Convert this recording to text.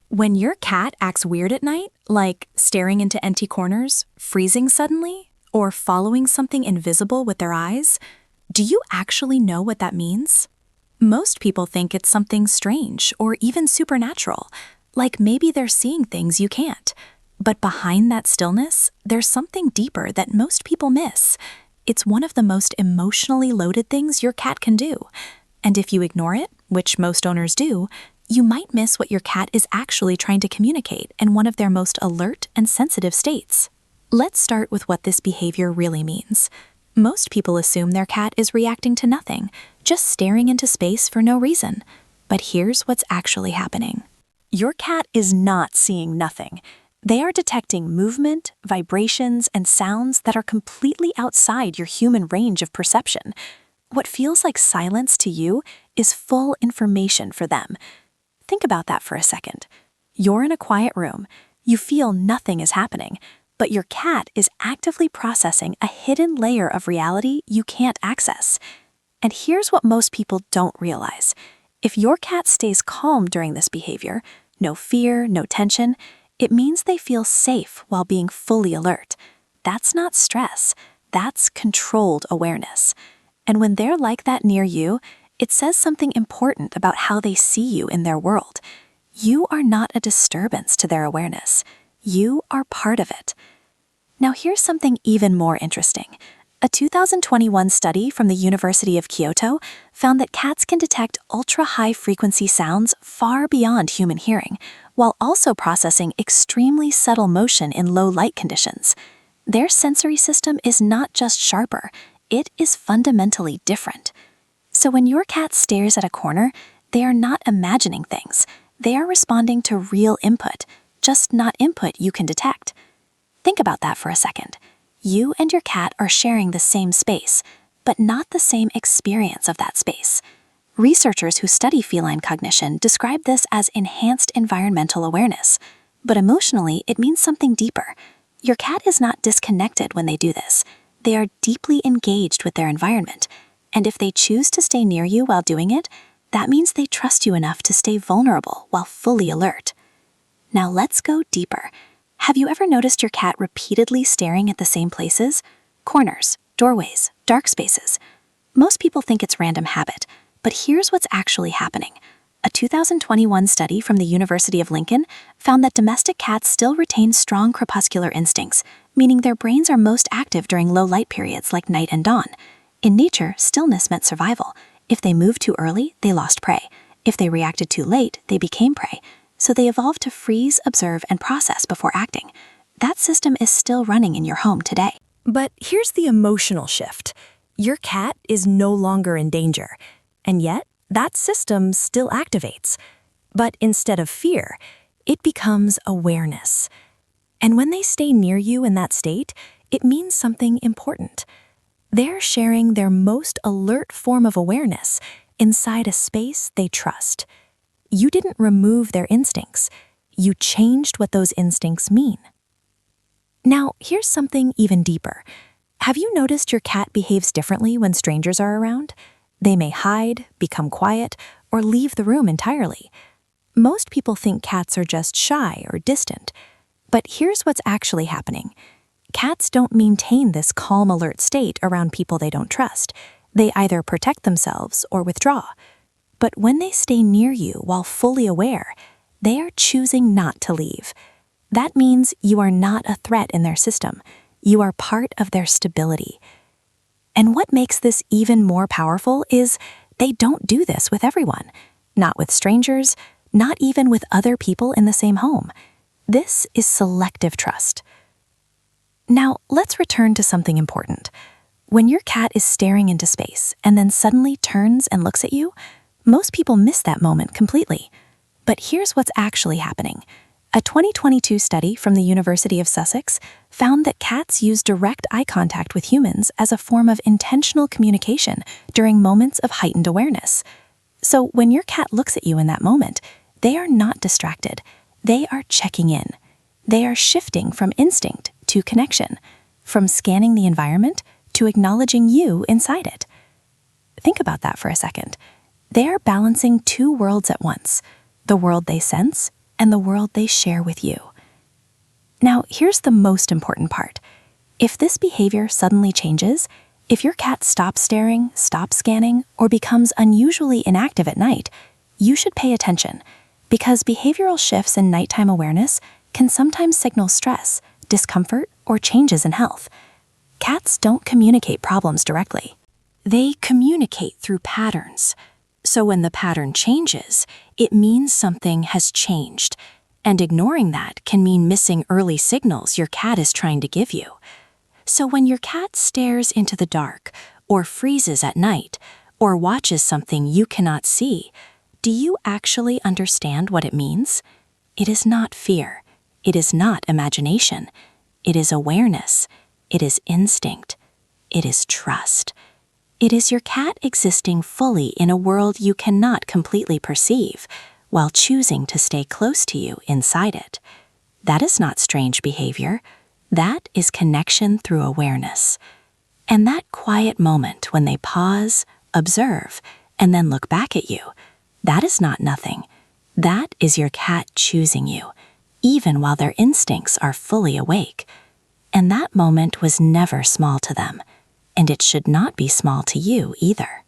When your cat acts weird at night, like staring into empty corners, freezing suddenly, or following something invisible with their eyes, do you actually know what that means? Most people think it's something strange or even supernatural, like maybe they're seeing things you can't. But behind that stillness, there's something deeper that most people miss. It's one of the most emotionally loaded things your cat can do. And if you ignore it, which most owners do, you might miss what your cat is actually trying to communicate in one of their most alert and sensitive states. Let's start with what this behavior really means. Most people assume their cat is reacting to nothing, just staring into space for no reason. But here's what's actually happening. Your cat is not seeing nothing. They are detecting movement, vibrations, and sounds that are completely outside your human range of perception. What feels like silence to you is full information for them. Think about that for a second. You're in a quiet room. You feel nothing is happening, but your cat is actively processing a hidden layer of reality you can't access. And here's what most people don't realize. If your cat stays calm during this behavior, no fear, no tension, it means they feel safe while being fully alert. That's not stress. That's controlled awareness. And when they're like that near you, it says something important about how they see you in their world. You are not a disturbance to their awareness. You are part of it. Now here's something even more interesting. A 2021 study from the University of Kyoto found that cats can detect ultra-high-frequency sounds far beyond human hearing, while also processing extremely subtle motion in low light conditions. Their sensory system is not just sharper, it is fundamentally different. So when your cat stares at a corner, they are not imagining things. They are responding to real input, just not input you can detect. Think about that for a second. You and your cat are sharing the same space, but not the same experience of that space. Researchers who study feline cognition describe this as enhanced environmental awareness. But emotionally, it means something deeper. Your cat is not disconnected when they do this. They are deeply engaged with their environment. And if they choose to stay near you while doing it, that means they trust you enough to stay vulnerable while fully alert. Now let's go deeper. Have you ever noticed your cat repeatedly staring at the same places? Corners, doorways, dark spaces. Most people think it's random habit, but here's what's actually happening. A 2021 study from the University of Lincoln found that domestic cats still retain strong crepuscular instincts, meaning their brains are most active during low light periods like night and dawn. In nature, stillness meant survival. If they moved too early, they lost prey. If they reacted too late, they became prey. So they evolved to freeze, observe, and process before acting. That system is still running in your home today. But here's the emotional shift. Your cat is no longer in danger, and yet that system still activates. But instead of fear, it becomes awareness. And when they stay near you in that state, it means something important. They're sharing their most alert form of awareness inside a space they trust. You didn't remove their instincts. You changed what those instincts mean. Now, here's something even deeper. Have you noticed your cat behaves differently when strangers are around? They may hide, become quiet, or leave the room entirely. Most people think cats are just shy or distant. But here's what's actually happening. Cats don't maintain this calm, alert state around people they don't trust. They either protect themselves or withdraw. But when they stay near you while fully aware, they are choosing not to leave. That means you are not a threat in their system. You are part of their stability. And what makes this even more powerful is they don't do this with everyone. Not with strangers, not even with other people in the same home. This is selective trust. Now, let's return to something important. When your cat is staring into space and then suddenly turns and looks at you, most people miss that moment completely. But here's what's actually happening. A 2022 study from the University of Sussex found that cats use direct eye contact with humans as a form of intentional communication during moments of heightened awareness. So when your cat looks at you in that moment, they are not distracted. They are checking in. They are shifting from instinct to connection, from scanning the environment to acknowledging you inside it. Think about that for a second. They are balancing two worlds at once, the world they sense and the world they share with you. Now, here's the most important part. If this behavior suddenly changes, if your cat stops staring, stops scanning, or becomes unusually inactive at night, you should pay attention, because behavioral shifts in nighttime awareness can sometimes signal stress, discomfort, or changes in health. Cats don't communicate problems directly. They communicate through patterns. So when the pattern changes, it means something has changed, and ignoring that can mean missing early signals your cat is trying to give you. So when your cat stares into the dark, or freezes at night, or watches something you cannot see, do you actually understand what it means? It is not fear. It is not imagination. It is awareness. It is instinct. It is trust. It is your cat existing fully in a world you cannot completely perceive, while choosing to stay close to you inside it. That is not strange behavior. That is connection through awareness. And that quiet moment when they pause, observe, and then look back at you, that is not nothing. That is your cat choosing you, even while their instincts are fully awake. And that moment was never small to them, and it should not be small to you either.